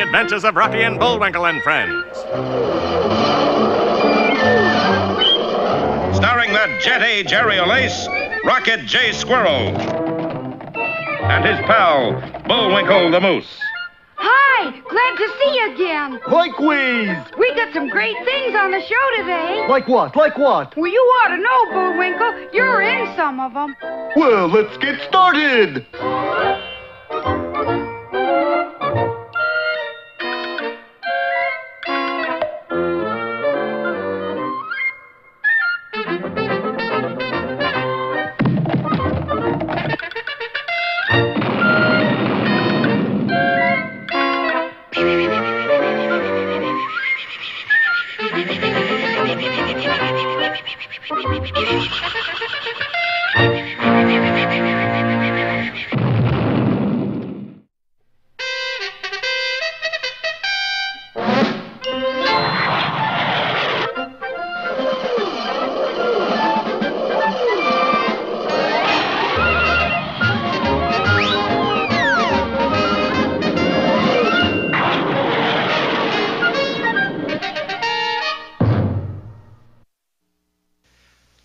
adventures of Rocky and Bullwinkle and Friends. Starring that jetty Jerry O'Lace, Rocket J. Squirrel, and his pal, Bullwinkle the Moose. Hi, glad to see you again. Likewise. We got some great things on the show today. Like what? Like what? Well, you ought to know, Bullwinkle. You're in some of them. Well, let's get started.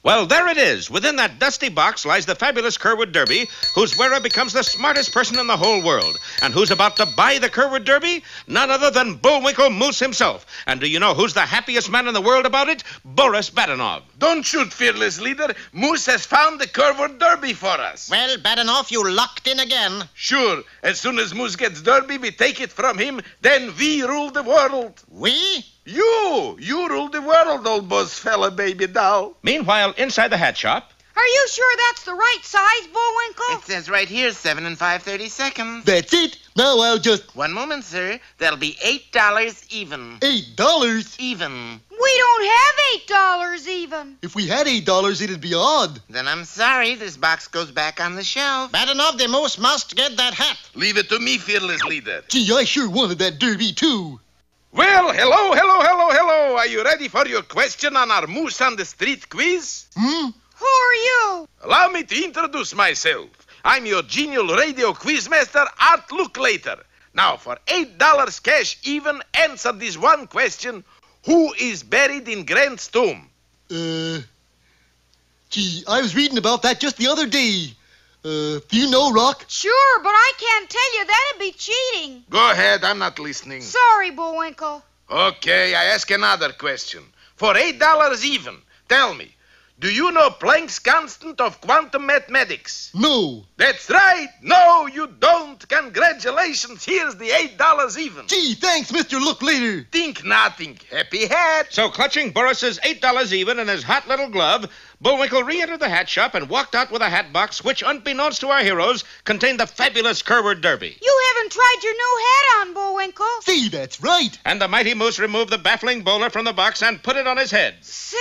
Well, there it is. Within that dusty box lies the fabulous Curwood Derby, whose wearer becomes the smartest person in the whole world. And who's about to buy the Curwood Derby? None other than Bullwinkle Moose himself. And do you know who's the happiest man in the world about it? Boris Badenov. Don't shoot, fearless leader. Moose has found the Curwood Derby for us. Well, Badenov, you locked in again. Sure. As soon as Moose gets Derby, we take it from him. Then we rule the world. We? You rule the world, old boss fella, baby doll. Meanwhile, inside the hat shop... Are you sure that's the right size, Bullwinkle? It says right here, 7 and 5/32. That's it. Now I'll just... One moment, sir. That'll be $8 even. $8? Even. We don't have $8 even. If we had $8, it'd be odd. Then I'm sorry. This box goes back on the shelf. Badenov, the Moose must get that hat. Leave it to me, fearless leader. Gee, I sure wanted that Derby, too. Well, hello. Are you ready for your question on our Moose on the Street quiz? Who are you? Allow me to introduce myself. I'm your genial radio quizmaster, Art Looklater. Now, for $8 cash even, answer this one question. Who is buried in Grant's tomb? Gee, I was reading about that just the other day. Do you know, Rock? Sure, but I can't tell you. That'd be cheating. Go ahead, I'm not listening. Sorry, Bullwinkle. Okay, I ask another question. For $8 even, tell me, do you know Planck's constant of quantum mathematics? No. That's right. No, you don't. Congratulations. Here's the $8 even. Gee, thanks, Mr. Looklater. Think nothing. Happy hat. So, clutching Boris's $8 even in his hot little glove, Bullwinkle re-entered the hat shop and walked out with a hat box which, unbeknownst to our heroes, contained the fabulous Curwood Derby. You haven't tried your new hat on, Bullwinkle. See, that's right. And the mighty Moose removed the baffling bowler from the box and put it on his head. Say,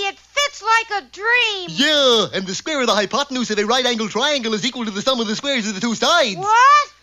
it fits like a dream. Yeah, and the square of the hypotenuse of a right-angled triangle is equal to the sum of the squares of the two sides. What?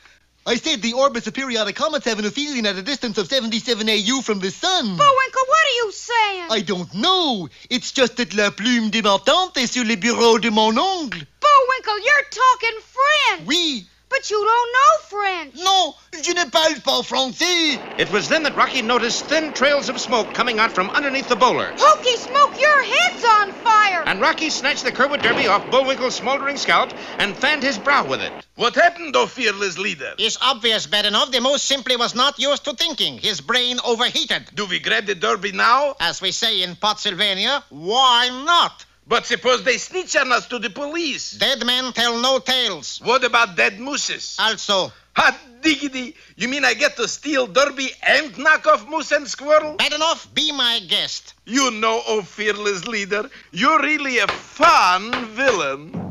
I said the orbits of periodic comets have an aphelion at a distance of 77 AU from the sun. Bullwinkle, what are you saying? I don't know. It's just that la plume de ma tante est sur le bureau de mon oncle. Bullwinkle, you're talking French. Oui. But you don't know French. Non, je ne parle pas français. It was then that Rocky noticed thin trails of smoke coming out from underneath the bowler. Hokey Smoke, your head's on fire. And Rocky snatched the Curwood Derby off Bullwinkle's smoldering scalp and fanned his brow with it. What happened, oh fearless leader? It's obvious, Badenov. The Moose simply was not used to thinking. His brain overheated. Do we grab the Derby now? As we say in Pottsylvania, why not? But suppose they snitch on us to the police. Dead men tell no tales. What about dead mooses? Also, Hot diggity. You mean I get to steal Derby and knock off Moose and Squirrel? Badenov, be my guest. You know, oh fearless leader, you're really a fun villain.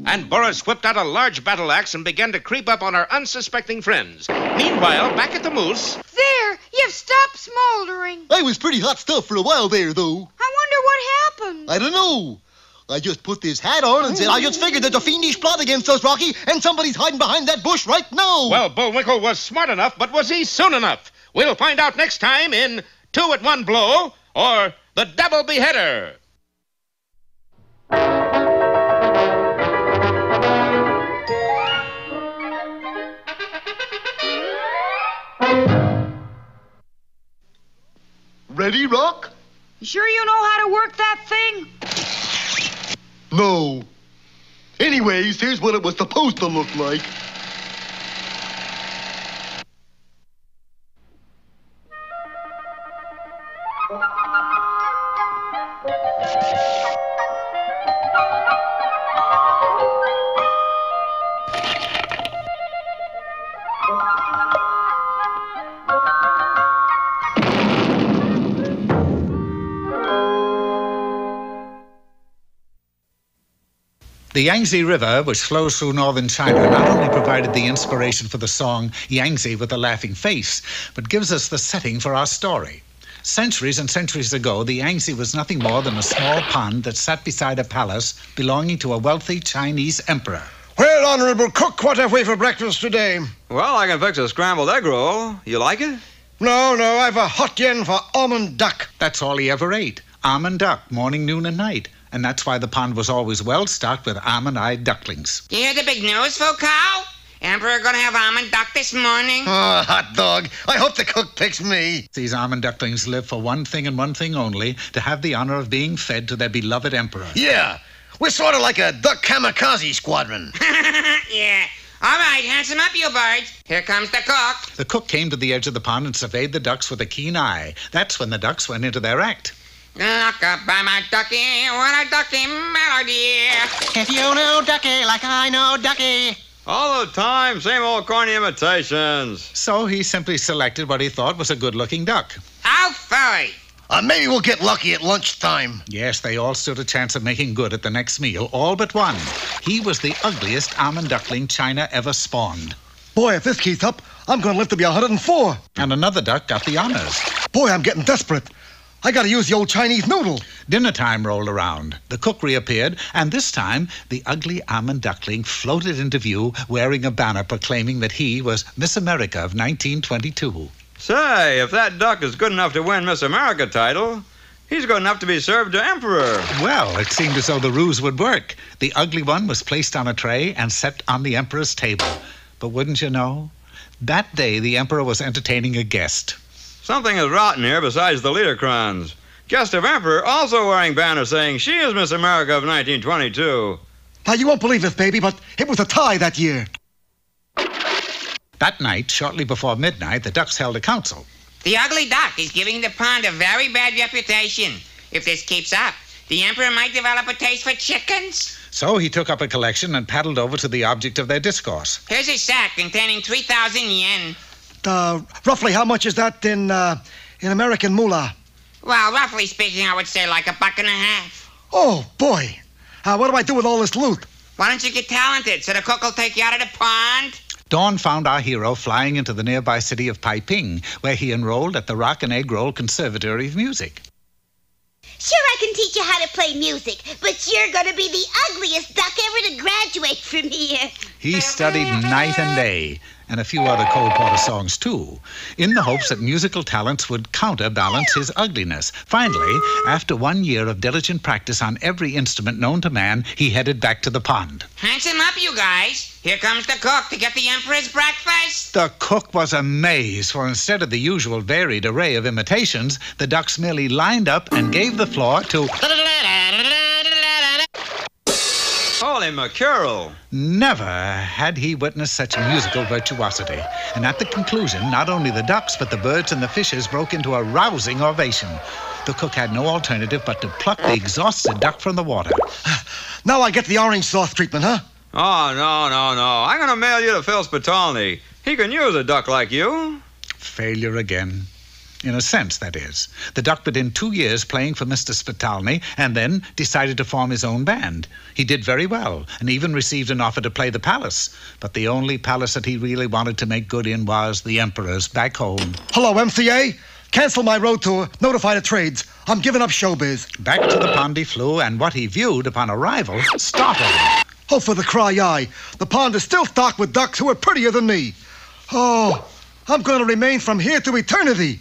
And Boris whipped out a large battle axe and began to creep up on our unsuspecting friends. Meanwhile, back at the Moose... There, you've stopped smoldering. I was pretty hot stuff for a while there, though. I wonder what happened. I don't know. I just put this hat on and said I just figured there's a fiendish plot against us, Rocky, and somebody's hiding behind that bush right now. Well, Bullwinkle was smart enough, but was he soon enough? We'll find out next time in Two at One Blow or The Double Beheader. No. Anyways, here's what it was supposed to look like. The Yangtze River, which flows through northern China, not only provided the inspiration for the song Yangtze with a Laughing Face, but gives us the setting for our story. Centuries and centuries ago, the Yangtze was nothing more than a small pond that sat beside a palace belonging to a wealthy Chinese emperor. Well, Honorable Cook, what have we for breakfast today? Well, I can fix a scrambled egg roll. You like it? No, I've a hot yen for almond duck. That's all he ever ate. Almond duck, morning, noon, and night. And that's why the pond was always well stocked with almond-eyed ducklings. You hear the big news, Foucault? Emperor gonna have almond duck this morning. Oh, hot dog. I hope the cook picks me. These almond ducklings live for one thing and one thing only, to have the honor of being fed to their beloved emperor. Yeah, we're sort of like a duck kamikaze squadron. Yeah. All right, handsome up, you birds. Here comes the cook. The cook came to the edge of the pond and surveyed the ducks with a keen eye. That's when the ducks went into their act. Look up by my ducky, what a ducky melody. If you know ducky like I know ducky. All the time, same old corny imitations. So he simply selected what he thought was a good-looking duck. How furry. Maybe we'll get lucky at lunchtime. Yes, they all stood a chance of making good at the next meal, all but one. He was the ugliest almond duckling China ever spawned. Boy, if this keeps up, I'm going to live to be 104. And another duck got the honors. Boy, I'm getting desperate. I got to use the old Chinese noodle. Dinner time rolled around. The cook reappeared, and this time, the ugly almond duckling floated into view wearing a banner proclaiming that he was Miss America of 1922. Say, if that duck is good enough to win Miss America title, he's good enough to be served to Emperor. Well, it seemed as though the ruse would work. The ugly one was placed on a tray and set on the Emperor's table. But wouldn't you know, that day the Emperor was entertaining a guest. Something is rotten here besides the Liederkranz. Guest of Emperor also wearing banner saying she is Miss America of 1922. Now, you won't believe this, baby, but it was a tie that year. That night, shortly before midnight, the ducks held a council. The ugly duck is giving the pond a very bad reputation. If this keeps up, the Emperor might develop a taste for chickens. So he took up a collection and paddled over to the object of their discourse. Here's a sack containing 3,000 yen. Roughly how much is that in American moolah? Well, roughly speaking, I would say like $1.50. Oh, boy. What do I do with all this loot? Why don't you get talented so the cook will take you out of the pond? Dawn found our hero flying into the nearby city of Taiping, where he enrolled at the Rock and Egg Roll Conservatory of Music. Sure, I can teach you how to play music, but you're going to be the ugliest duck ever to graduate from here. He studied night and day, and a few other Cole Porter songs, too, in the hopes that musical talents would counterbalance his ugliness. Finally, after 1 year of diligent practice on every instrument known to man, he headed back to the pond. Handsome up, you guys. Here comes the cook to get the Emperor's breakfast. The cook was amazed, for instead of the usual varied array of imitations, the ducks merely lined up and gave the floor to... Holy mackerel. Never had he witnessed such musical virtuosity. And at the conclusion, not only the ducks, but the birds and the fishes broke into a rousing ovation. The cook had no alternative but to pluck the exhausted duck from the water. Now I get the orange sauce treatment, huh? Oh, no. I'm going to mail you to Phil Spitalny. He can use a duck like you. Failure again. In a sense, that is. The duck put in 2 years playing for Mr. Spitalny and then decided to form his own band. He did very well and even received an offer to play the palace. But the only palace that he really wanted to make good in was the Emperor's back home. Hello, MCA. Cancel my road tour. Notify the trades. I'm giving up showbiz. Back to the pond he flew, and what he viewed upon arrival startled him. Oh, for the cry-eye. The pond is still stocked with ducks who are prettier than me. Oh, I'm going to remain from here to eternity.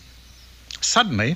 Suddenly,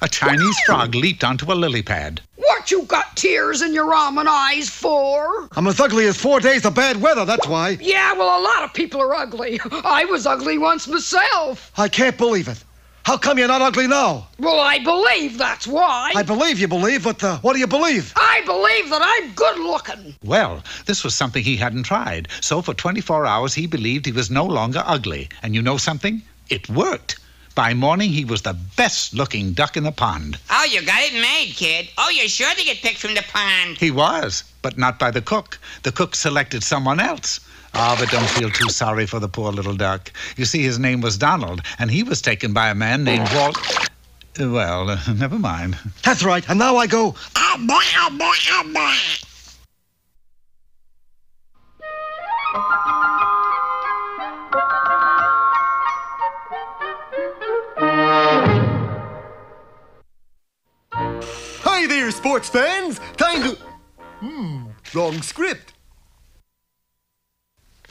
a Chinese frog leaped onto a lily pad. What you got tears in your almond eyes for? I'm as ugly as 4 days of bad weather, that's why. Yeah, well, a lot of people are ugly. I was ugly once myself. I can't believe it. How come you're not ugly now? Well, I believe that's why. I believe you believe, but what do you believe? I believe that I'm good looking. Well, this was something he hadn't tried. So for 24 hours, he believed he was no longer ugly. And you know something? It worked. By morning, he was the best-looking duck in the pond. Oh, you got it made, kid. Oh, you're sure to get picked from the pond. He was, but not by the cook. The cook selected someone else. Ah, but don't feel too sorry for the poor little duck. You see, his name was Donald, and he was taken by a man named Walt... Well, never mind. That's right, and now I go... Hi there, sports fans. Time to... wrong script.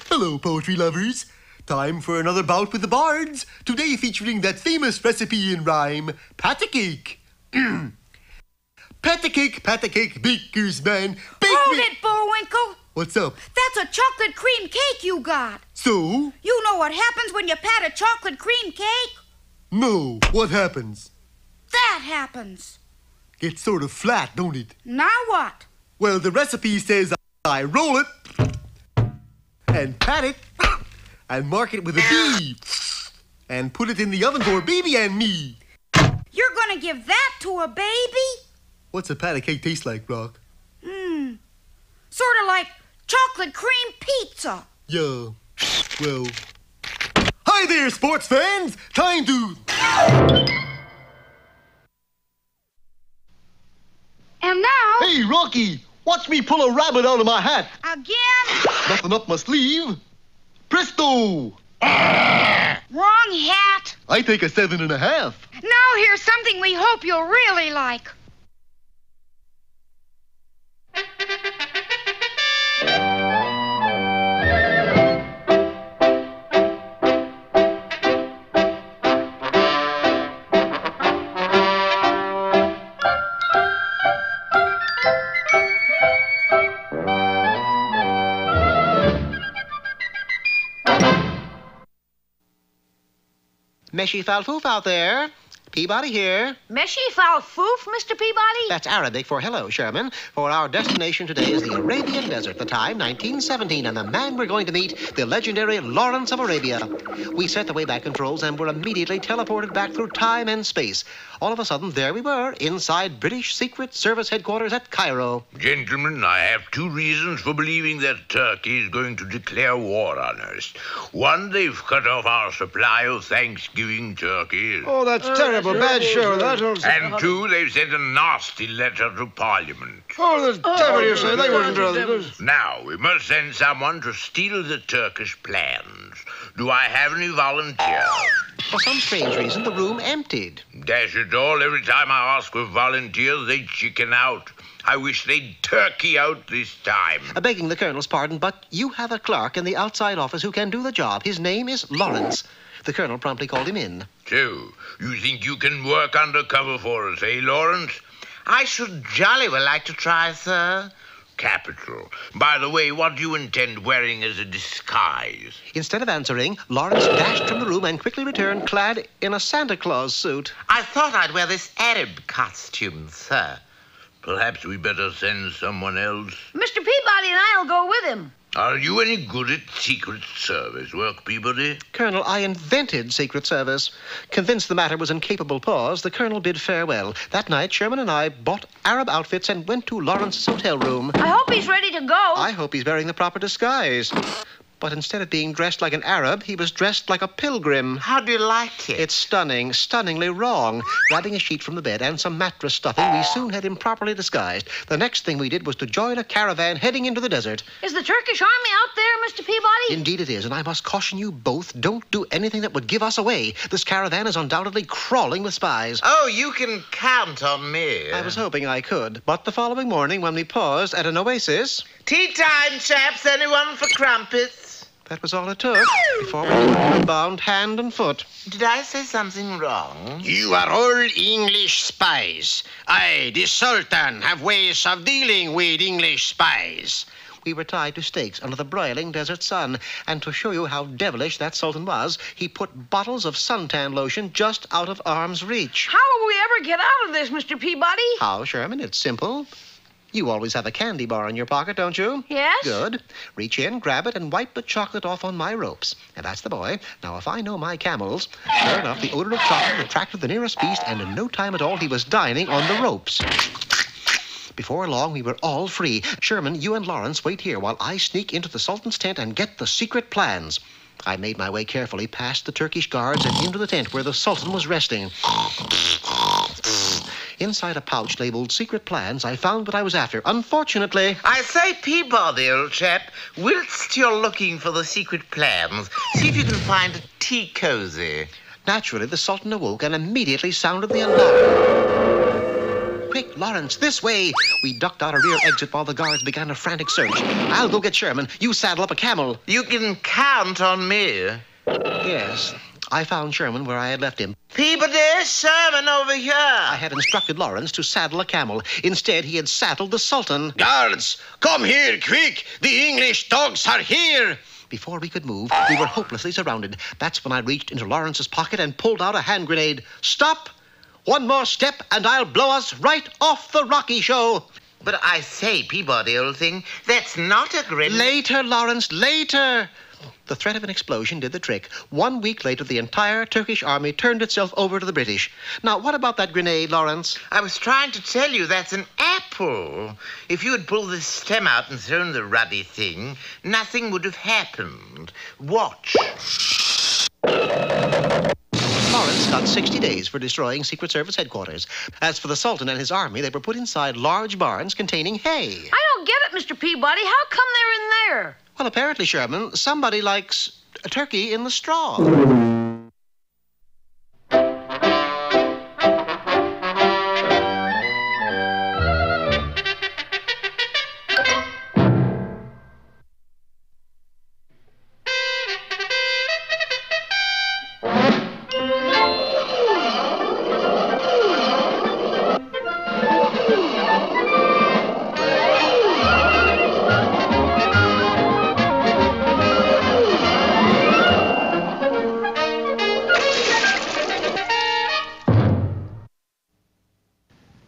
Hello, poetry lovers. Time for another bout with the bards. Today featuring that famous recipe in rhyme, patty cake. Patty cake, baker's man. Hold it, Bullwinkle. What's up? That's a chocolate cream cake you got. So? You know what happens when you pat a chocolate cream cake? No. What happens? That happens. Gets sort of flat, don't it? Now what? Well, the recipe says I roll it and pat it and mark it with a B and put it in the oven for baby and me. You're gonna give that to a baby? What's a patty cake taste like, Brock? Sort of like chocolate cream pizza. Yeah. Well. Hi there, sports fans. Time to... And now... Hey, Rocky. Watch me pull a rabbit out of my hat. Again? Nothing up my sleeve. Presto. Wrong hat. I take a 7.5. Now here's something we hope you'll really like. Meshy Falfoof out there. Peabody here. Meshy Falfoof, Mr. Peabody? That's Arabic for hello, Sherman. For our destination today is the Arabian Desert, the time 1917, and the man we're going to meet, the legendary Lawrence of Arabia. We set the Wayback Controls and were immediately teleported back through time and space. All of a sudden, there we were, inside British Secret Service headquarters at Cairo. Gentlemen, I have two reasons for believing that Turkey is going to declare war on us. One, they've cut off our supply of Thanksgiving turkeys. Oh, that's terrible. Bad show, that. And two, they've sent a nasty letter to Parliament. Oh, the devil you say. They wouldn't do this. Now, we must send someone to steal the Turkish plans. Do I have any volunteers? For some strange reason, the room emptied. Dash it all, every time I ask for volunteers, they chicken out. I wish they'd turkey out this time. Begging the Colonel's pardon, but you have a clerk in the outside office who can do the job. His name is Lawrence. The Colonel promptly called him in. So, you think you can work undercover for us, eh, Lawrence? I should jolly well like to try, sir. Capital. By the way, what do you intend wearing as a disguise? Instead of answering, Lawrence dashed from the room and quickly returned clad in a Santa Claus suit. I thought I'd wear this Arab costume, sir. Perhaps we better send someone else. Mr. Peabody and I'll go with him. Are you any good at Secret Service work, Peabody? Colonel, I invented Secret Service. Convinced the matter was in capable paws, the Colonel bid farewell. That night, Sherman and I bought Arab outfits and went to Lawrence's hotel room. I hope he's ready to go. I hope he's wearing the proper disguise. But instead of being dressed like an Arab, he was dressed like a pilgrim. How do you like it? It's stunning, stunningly wrong. Grabbing a sheet from the bed and some mattress stuffing, we soon had him properly disguised. The next thing we did was to join a caravan heading into the desert. Is the Turkish army out there, Mr. Peabody? Indeed it is, and I must caution you both, don't do anything that would give us away. This caravan is undoubtedly crawling with spies. Oh, you can count on me. I was hoping I could, but the following morning when we paused at an oasis... Tea time, chaps. Anyone for crumpets? That was all it took before we were bound hand and foot. Did I say something wrong? You are all English spies. I, the Sultan, have ways of dealing with English spies. We were tied to stakes under the broiling desert sun. And to show you how devilish that sultan was, he put bottles of suntan lotion just out of arm's reach. How will we ever get out of this, Mr. Peabody? How, Sherman? It's simple. You always have a candy bar in your pocket, don't you? Yes. Good. Reach in, grab it, and wipe the chocolate off on my ropes. And that's the boy. Now, if I know my camels, sure enough, the odor of chocolate attracted the nearest beast, and in no time at all, he was dining on the ropes. Before long, we were all free. Sherman, you and Lawrence wait here while I sneak into the Sultan's tent and get the secret plans. I made my way carefully past the Turkish guards and into the tent where the Sultan was resting. Inside a pouch labeled Secret Plans, I found what I was after. Unfortunately... I say, Peabody, old chap, whilst you're looking for the secret plans, see if you can find a tea cozy. Naturally, the Sultan awoke and immediately sounded the alarm. Quick, Lawrence, this way! We ducked out a rear exit while the guards began a frantic search. I'll go get Sherman. You saddle up a camel. You can count on me. Yes. I found Sherman where I had left him. Peabody, Sherman over here. I had instructed Lawrence to saddle a camel. Instead, he had saddled the Sultan. Guards, come here, quick! The English dogs are here! Before we could move, we were hopelessly surrounded. That's when I reached into Lawrence's pocket and pulled out a hand grenade. Stop! One more step, and I'll blow us right off the Rocky Show. But I say, Peabody, old thing, that's not a grenade. Later, Lawrence, later. The threat of an explosion did the trick. 1 week later, the entire Turkish army turned itself over to the British. Now, what about that grenade, Lawrence? I was trying to tell you that's an apple. If you had pulled the stem out and thrown the ruddy thing, nothing would have happened. Watch. Lawrence got 60 days for destroying Secret Service headquarters. As for the Sultan and his army, they were put inside large barns containing hay. I don't get it, Mr. Peabody. How come they're in there? Well, apparently, Sherman, somebody likes a turkey in the straw.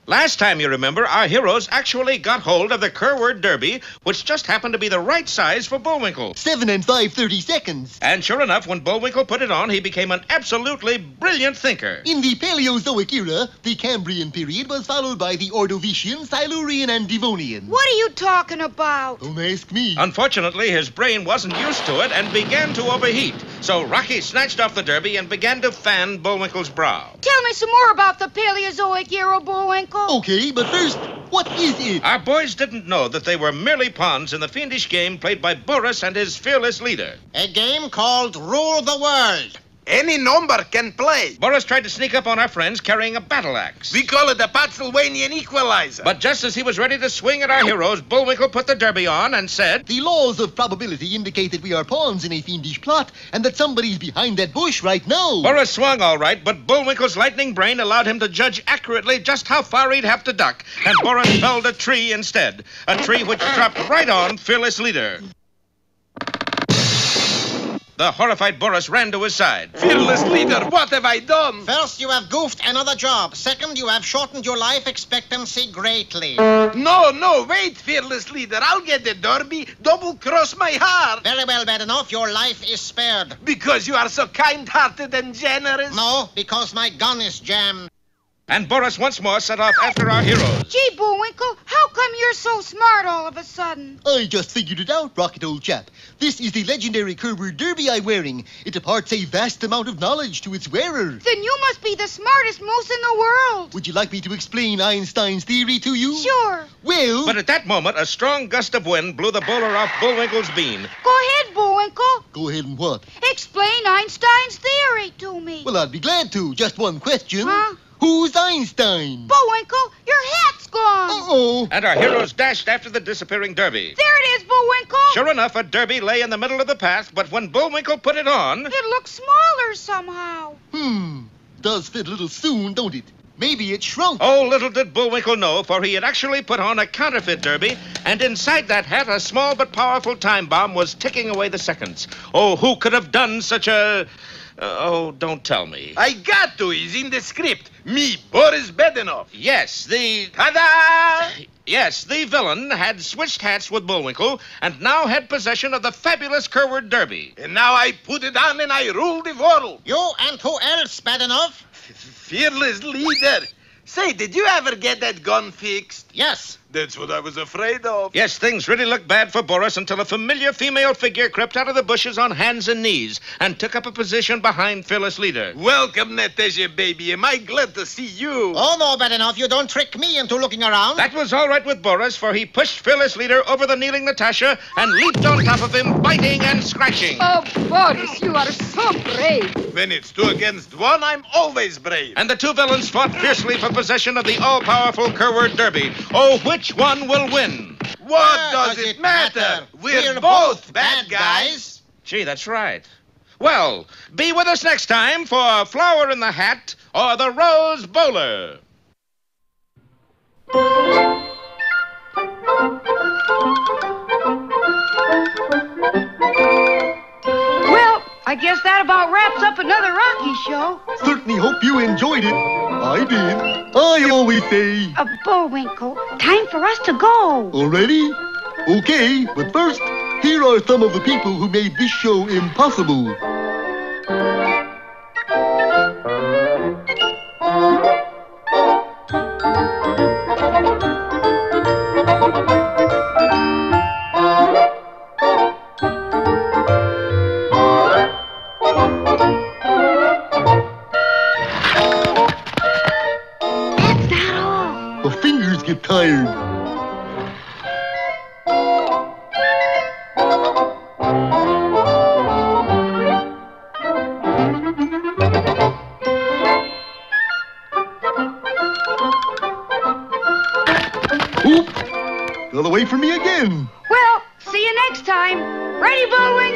Last time, you remember, our heroes actually got hold of the Kerword Derby, which just happened to be the right size for Bullwinkle. 7 and 5/30 seconds. And sure enough, when Bullwinkle put it on, he became an absolutely brilliant thinker. In the Paleozoic era, the Cambrian period was followed by the Ordovician, Silurian, and Devonian. What are you talking about? Don't ask me. Unfortunately, his brain wasn't used to it and began to overheat. So Rocky snatched off the derby and began to fan Bullwinkle's brow. Tell me some more about the Paleozoic era, Bullwinkle. Okay, but first, what is it? Our boys didn't know that they were merely pawns in the fiendish game played by Boris and his fearless leader. A game called Rule the World. Any number can play. Boris tried to sneak up on our friends carrying a battle axe. We call it the Pennsylvanian equalizer. But just as he was ready to swing at our heroes, Bullwinkle put the derby on and said, "The laws of probability indicate that we are pawns in a fiendish plot and that somebody's behind that bush right now." Boris swung all right, but Bullwinkle's lightning brain allowed him to judge accurately just how far he'd have to duck, and Boris felled a tree instead, a tree which dropped right on fearless leader. The horrified Boris ran to his side. Fearless leader, what have I done? First, you have goofed another job. Second, you have shortened your life expectancy greatly. No, wait, fearless leader. I'll get the derby. Double-cross my heart. Very well, bad enough. Your life is spared. Because you are so kind-hearted and generous? No, because my gun is jammed. And Boris once more set off after our heroes. Gee, Bullwinkle, how come you're so smart all of a sudden? I just figured it out, Rocket, old chap. This is the legendary Kerword Derby I'm wearing. It imparts a vast amount of knowledge to its wearer. Then you must be the smartest moose in the world. Would you like me to explain Einstein's theory to you? Sure. Well... But at that moment, a strong gust of wind blew the bowler off Bullwinkle's beam. Go ahead, Bullwinkle. Go ahead and what? Explain Einstein's theory to me. Well, I'd be glad to. Just one question. Huh? Who's Einstein? Bullwinkle, your hat's gone. Uh-oh. And our heroes dashed after the disappearing derby. There it is, Bullwinkle. Sure enough, a derby lay in the middle of the path, but when Bullwinkle put it on... It looks smaller somehow. Does fit a little soon, don't it? Maybe it shrunk. Oh, little did Bullwinkle know, for he had actually put on a counterfeit derby, and inside that hat a small but powerful time bomb was ticking away the seconds. Oh, who could have done such a... oh, don't tell me. I got to. He's in the script. Me, Boris Bedenov. Yes, the... Ta-da! Yes, the villain had switched hats with Bullwinkle and now had possession of the fabulous Kerwood Derby. And now I put it on and I rule the world. You and who else, Badenoff? Fearless leader. Say, did you ever get that gun fixed? Yes. That's what I was afraid of. Yes, things really looked bad for Boris until a familiar female figure crept out of the bushes on hands and knees and took up a position behind Fearless Leader. Welcome, Natasha, baby. Am I glad to see you? Oh, no, Badenoff. You don't trick me into looking around. That was all right with Boris, for he pushed Fearless Leader over the kneeling Natasha and leaped on top of him, biting and scratching. Oh, Boris, you are so brave. When it's 2 against 1, I'm always brave. And the two villains fought fiercely for possession of the all-powerful Kerwood Derby. Oh, which one will win? What does it matter? We're both bad guys. Gee, that's right. Well, be with us next time for Flower in the Hat or the Rose Bowler. Well, I guess that about wraps up another Rocky show. Certainly hope you enjoyed it. I did. I always say... Bullwinkle, time for us to go. Already? Okay, but first, here are some of the people who made this show impossible. The fingers get tired. Oop! Got away from me again. Well, see you next time. Ready, Bullwinkle?